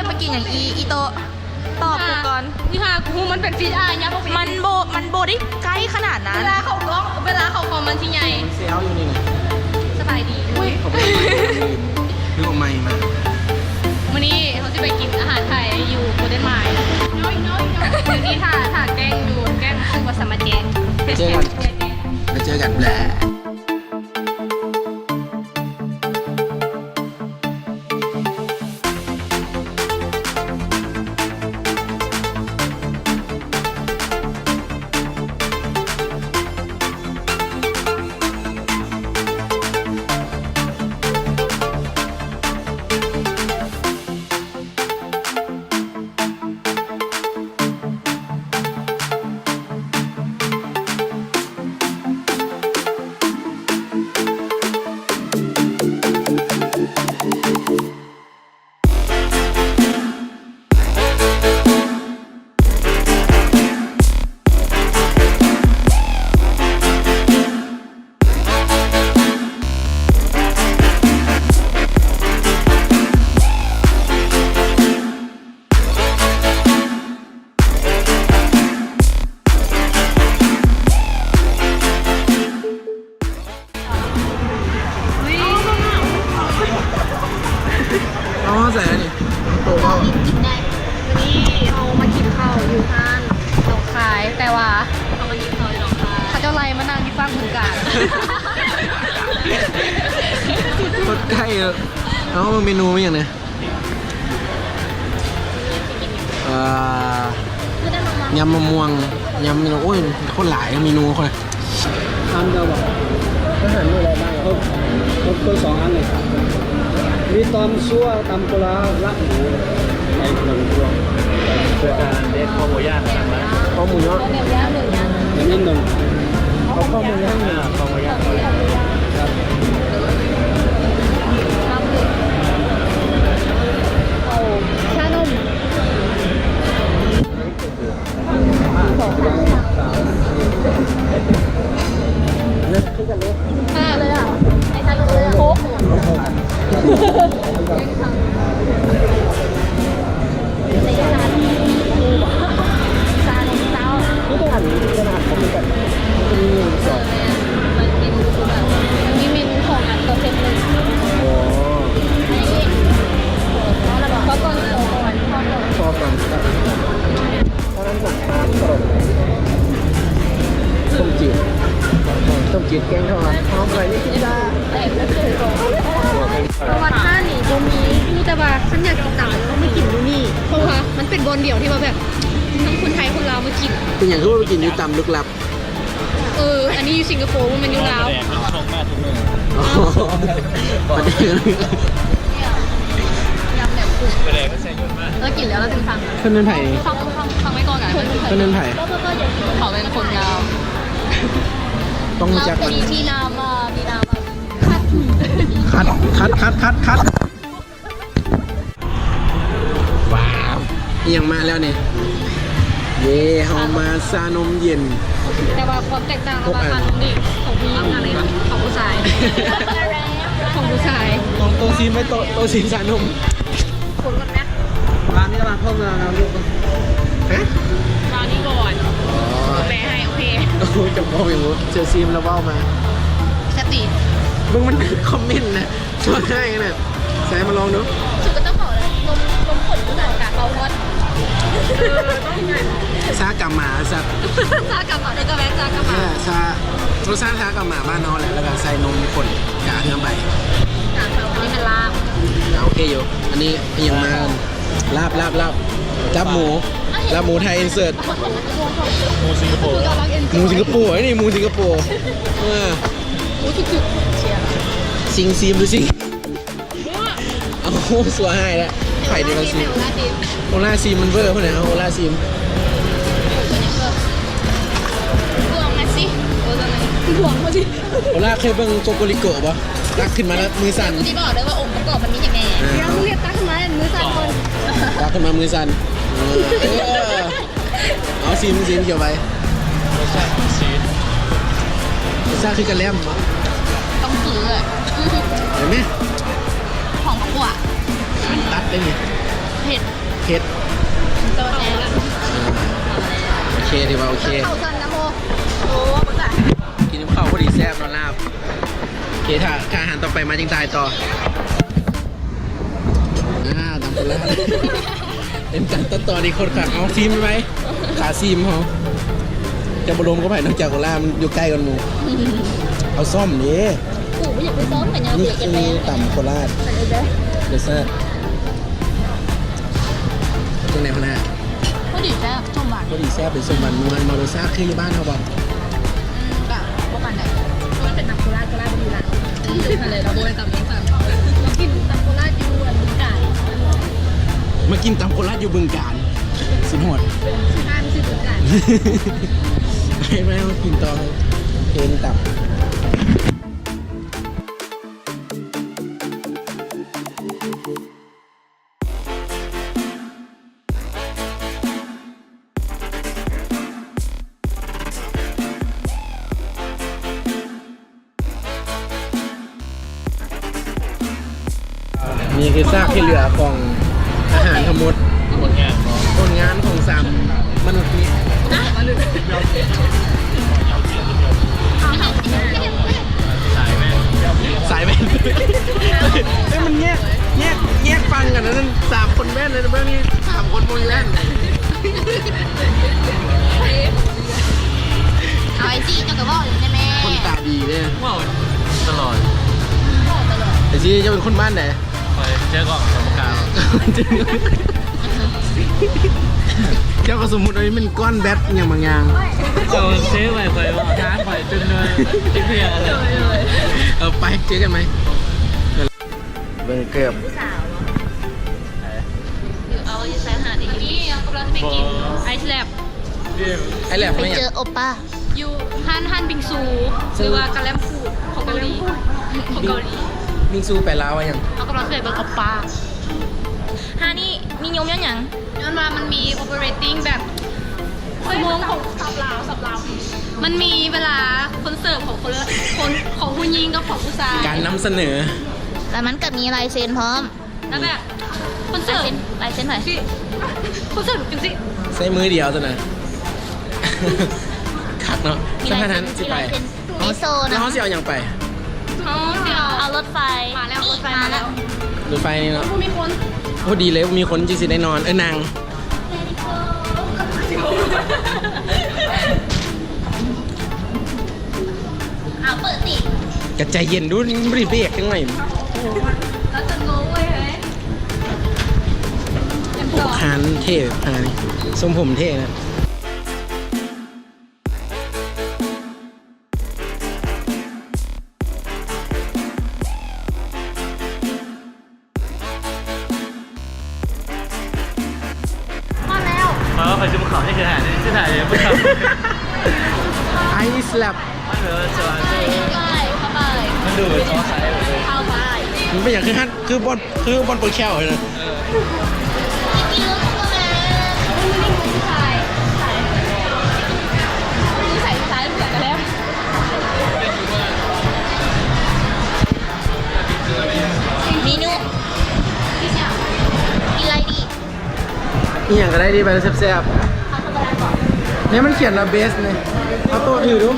มากินอย่างอีโตตอบกูก่อน นี่ค่ะกูมันเป็นฟีดยักษ์ มันโบได้ใกล้ขนาดนั้น เวลาเขากล้องเวลาเขาคอมมันที่ใหญ่ มันเซลอยู่นี่ไง สบายดีอุ้ย ผมนึกออกไม่มา วันนี้เขาจะไปกินอาหารไทยอยู่โกลเด้นไมล์น้อยอยู่นี่ถ่าแกล้งอยู่แกล้งซึ่งว่าสมาเจน เจอกันไปเจอกันแหละ อ๋อใส่แล้วนี่โตเข้า กินได้วันนี้เรามากินข้าวอยู่ห้านหนองคายแต่ว่าเขามากินข้าวอยู่หนองคายเขาเจ้าไรมานั่งที่ฟังคุณการ โคตรใกล้เลยเอาเมนูไม่อย่างเนี้ยยำมะม่วงยำเมนูโอ้ยโคตรหลายเมนูคนอันเดียวบอกอาหารมีอะไรบ้างคนสองอันเลยมีตอมซั่วตำปลาลักหมูในขนมพวงเพื่อการเด็ดข้าวหมูย่างสั่งมาข้าวหมูย่างหนึ่งย่างอย่างนี้หนึ่งข้าวหมูย่างข้าวหมูย่างครับ เอาชานมเลยอ่ะไอ้ชานมเลยอ่ะโค้กมีเมนูของอันตัวเซ็ตเลยก็ก่อนโตก่อนพอก่อน พอกันครับเพราะนั้นผมทานกรอบต้มจืดแกงทอดหอมไข่นี่กินได้ แต่ก็คือโตประวัติท่านี่ตรงนี้มีแต่ว่าฉันอยากกินต่างแล้วไม่กินดูนี่เพราะว่ามันเป็นบอลเดี่ยวที่ว่าแบบทั้งคนไทยคนลาวมากิน เป็นอย่างที่ว่าไปกินอยู่ตำลึกลับ อันนี้อยู่สิงคโปร์มันอยู่ลาว ประเด็น ยำแบบกุ้งแล้วกินแล้วเราถึงฟัง เพื่อนนั่นไผ่ ฟังไม่ก่อนกัน เพื่อนนั่นไผ่ เขาเป็นคนลาว ต้องรู้จัก เป็ มัน น ที่นามามีนามา คัดว้าวนี่ยังมาแล้วเนี่ยเย่เฮามาซานมเย็น แต่ว่าความแตกต่างระหว่างทางนี่ของผู้หญิงอะไรของผู้ชายของผู้ชาย โตซีนไม่โตซีนซานม คนกันนะ ร้านนี้ร้านพ่อเมืองนะลูกฮะ ร้านนี้ก่อนแปลให้โอเค โอ้ยจะบอกอย่างงูเจอซีมแล้วเบ้ามา สติ มึงมันคอมเมนต์นะชวนให้กันนะแซมมาลองดู ชุดก็ต้องขอเลยนมขนผู้ชายกับเขาฮอต ซากาหมาสัตว์ ซากลับมาเลยก็แวะซากลับมา รสชาติซากาหมาบ้านนอแหละแล้วก็ใส่นมข้นกาเทียมไป อันนี้เป็นลาบ โอเคอยู่อันนี้ยังมาลาบจับหมูไทยอินเสิร์ต หมูสิงคโปร์ หมูสิงคโปร์ไอ้นี่หมูสิงคโปร์หมูจุกๆเชียร์ ซิงซีมหรือซิงโอ้โหสวยให้แล้วไข่เดียวซีมโอล่าซีมมันเวอร์เพราะไหนเอาโอล่าซีม ห่วงมาสิห่วงเขาสิ โอล่าเคยเบิ่งโกโกริโกะปะตักขึ้นมาแล้วมือสั่น ที่บอกเลยว่าองค์ประกอบมันมียังไงเดี๋ยวมึงเรียกตั้งทำไมมือสั่นคน ตักขึ้นมามือสั่นเอาซีมเกี่ยวไปรสชาติคือกระแลม ต้องซื้อ เห็นไหม ของประกวด ตัดได้ไหม ม เผ็ด เผ็ด โดนแอร์แล้ว โอเคดีว่าโอเค เข้ากันนะโมโอ้มึงอ่ะ กินน้ำข้าวพอดีแซ่บนอนลาบโอเคถ้าอาหารต่อไปมาจิงตายต่อตามคนละเป็นการตัดต่อดีคนขัดเอาซีมไหมขาซีมเขาจะบรมก็ไปนอกจากโคราชมันอยู่ใกล้กันหมูเอาซ่อมนี่ กูไม่อยากไปซ้อมกันยัง นี่ เบียดกัน คื ไป อต่ำโคราช อะไรเด้อ เดซ่าตรงไหนคนน่ะ ก็ดีแซ่บชมหวาน พอดีแซ่บเป็นสมบัติมันมาโรซ่าคืออยู่บ้านเขาบอก แบบพวกมันไหนมันเป็นน้ำโคราชก็ได้ไม่ดีละอะไรเราโบยตำนี้สั่งเรากินน้ำโคราชอยู่อันนี้ไก่ มากินตำโคราชอยู่บึงกาฬสุดโหด ห้ามสิบไก่ ไม่มากินต่อเทนตับนี่คือซากที่เหลือของอาหารทั้งหมดผลงานของสามมนุษย์นี้สายแว่นเฮ้ยมันแยกฟังกันนะนั่นสามคนแว่นเลยนะเบื้องนี้สามคนโมยแว่น เอาไอ้ซี่เจ้ากระบอกอยู่ในแม่ คนตาดีเนี่ย ว้าวตลอด ไอ้ซีจะเป็นคนบ้านไหน ไปเจอก่อนสมการ เจ้าก็สมมุติว่ามันก้อนแบทอย่างบางอย่าง เจอเจ๊ไปไปว่าท้าไปจนเลยที่เพียอะไร ไปเจอกันไหมเบอร์เกือบ เอาอยู่ชายหาดอีกนี่กำลังจะไปกินไอซ์แลบ ไอ้แหลม ไป ไม่ เจ อยา อกโอป้า อยู่ฮั่นบิงซูหรือว่ากะแลมฟูดของเกาหลีของเกาหลี มิงซูไปลาวยัง เอากำลังเคยเบิร์กโอปป้า ฮานี่มียมยังหยัง ย้อนมามันมี operating แบบชั่วโมงของสับลาวมันมีเวลาคนเสิร์ฟของคนของผู้หญิงกับของผู้ชาย การนำเสนอ แล้วมันก็มีลายเซ็นพร้อม แล้วแบบคนเสิ ลาย ร์ฟ เซ็นลายเซ็นหน่อย สิคนเสิร์ฟจริงสิ ใช้มือเดียวตัวน่ะ คักเนาะ มี สัก ลาย พั เซ็ นั้น น สิ มี ไป ลายเซ็นในโซน แล้ว นะ เขาสิเอาอย่างไป อ๋อเดี๋ยว เอารถไฟ มาแล้วรถไฟ มา มา แล้ แล้ว ว รถไฟนี่เนาะ ผู้มีคน โอ้ดีเลยมีคนจีสิได้นอนนาง เอาเปิดติ กระใจเย็นดูบริเบรกยังไง แล้วจะงงเว้ยเฮ้ย โอ้คานเท่คานทรงผมเท่นะ มาแล้ว เพราะว่าไปจุ่มเขาที่คือหาที่ถ่ายเลยไม่ทำ ไอสลับ ไม่เหลือสว่าง ไปเข้าไป มันดูเป็นท้อสายเลย เข้าไป มันเป็นอย่างคือบอลเปิดแควเลยนะ กินแล้วก็มาใส่ใส่ใส่เหมือนกันแล้ว เมนูกินอะไรดี นี่อย่างก็ได้ดีไปแซ่บ เอาธรรมดาก่อน ๆเนี่ยมันเขียนว่าเบสเลยเอาโต๊ะถือดู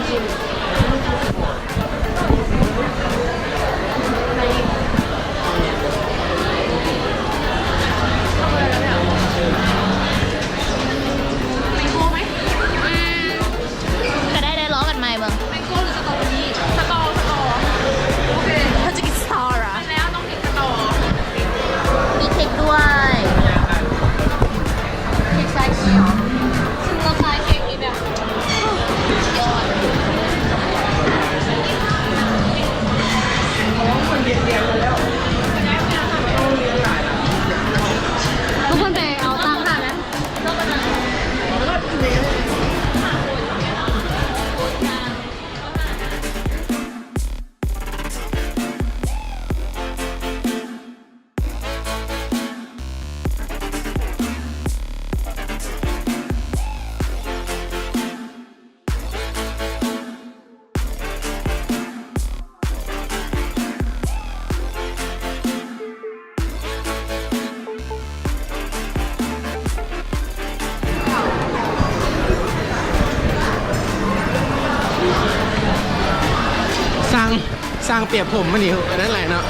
สร้างเปรียบผมมันนี่อันนั้นแหละเนาะ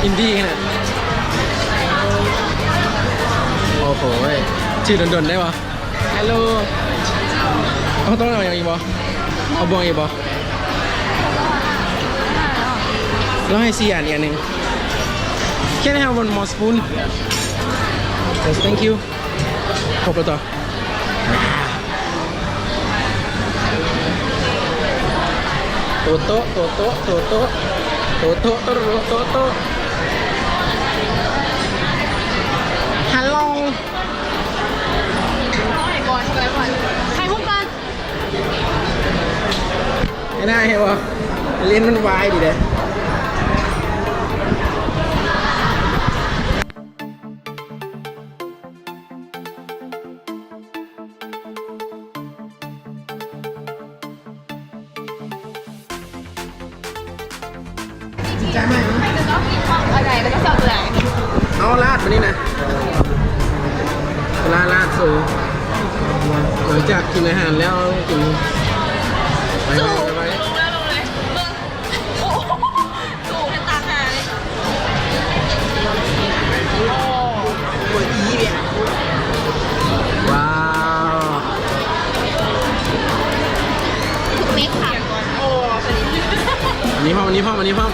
อินดี้เนี่ยโอ้โหชื่อดนๆได้ปะฮัลโหลเอาต้องเอาอย่างอีกบ่เอาบวงอีกบ่แล้วให้ซีอ่านอีกอันหนึ่ง Can I have one more spoon? Yes, thank you. ครบแล้วต่อโตโตโตโตโตโตโตโตโตโตโตฮัลโหล ใครพูดกัน ไม่ได้เหรอเล่นมันวายดิเด้ใจไหม อะไรแล้วก็สอบอะไร เอาลาดมานี่นะลาดสูหลังจากกินอาหารแล้วกินไป สู้ ไป ลงเลยเบิ้งโอ้สู้ให้ตาหาเลย ปวดอีเนี่ยว้าว ทุกเมคค่ะ อันนี้พ่ออันนี้พ่ออันนี้พ่อ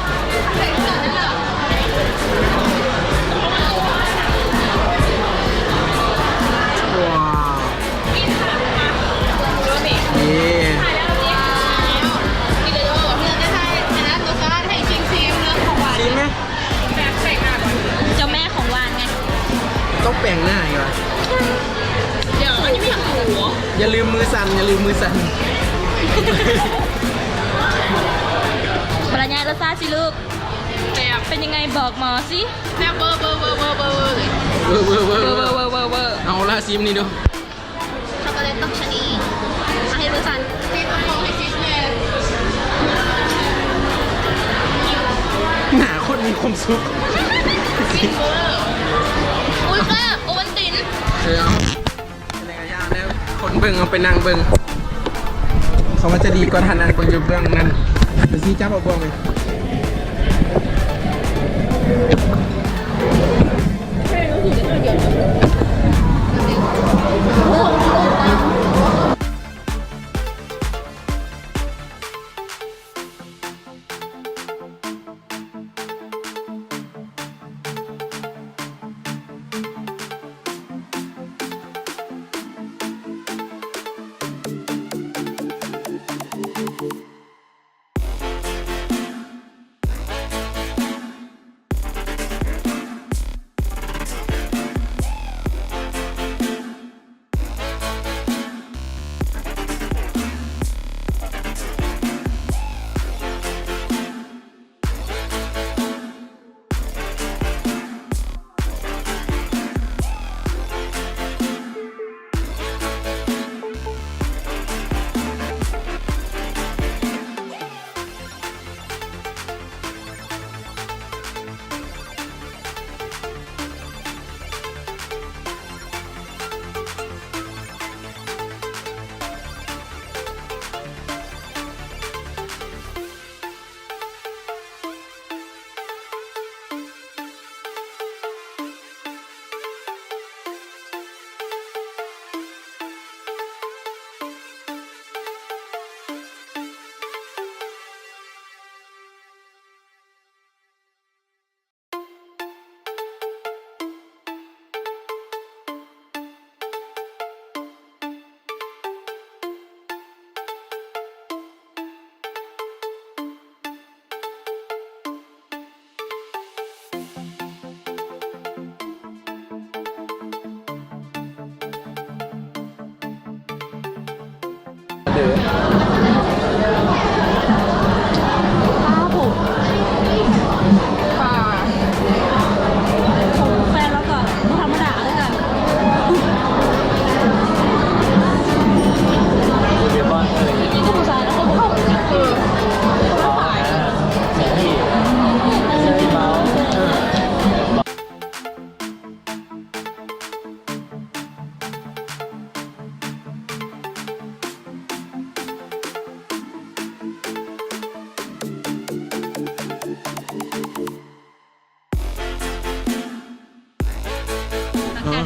ว้าวนี่ ชิมไหม เจ้าแม่ของวานไง ต้องแปลงหน้าอีกวะ เดี๋ยวมันยังไม่อยากหัว อย่าลืมมือสั่นอย่าลืมมือสั่น บรรยายรสชาติสิลูก แบบ เป็นยังไงบอกหมอสิ แบบเบอร์เลย เวอร์เวอร์เวอร์เวอร์ เวอร์ เอาละซิมนี่ดู ช็อกโกแลตต้องชะนีมาให้รู้สัน ซีต้องมองให้ซีสแมน หนาคนมีความสุข อุ้ยค่ะโอวันติน เดี๋ยวในกระยาแล้วคนเบิ่งเอาไปนั่งเบิ่งเขาว่าจะดีกว่าทานั่งคนอยู่เบื้องนั้นไปซีจับเอาบ่วงไหม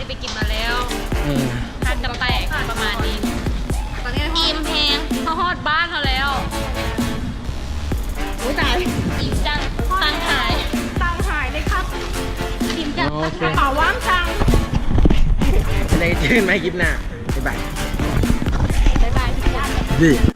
จะไปกินมาแล้ว ทานกันแตกประมาณนี้ ตอนนี้ อิ่มแพงเขาฮอดบ้านเขาแล้ว โอ้ยตาย อิ่มจังตังหาย ตังหายเลยครับอิ่มจัง โอเค กระเป๋าว่างจัง ในจื่นไม่กินหน้าบ๊ายบาย บ๊ายบายพี่ญาติ ดี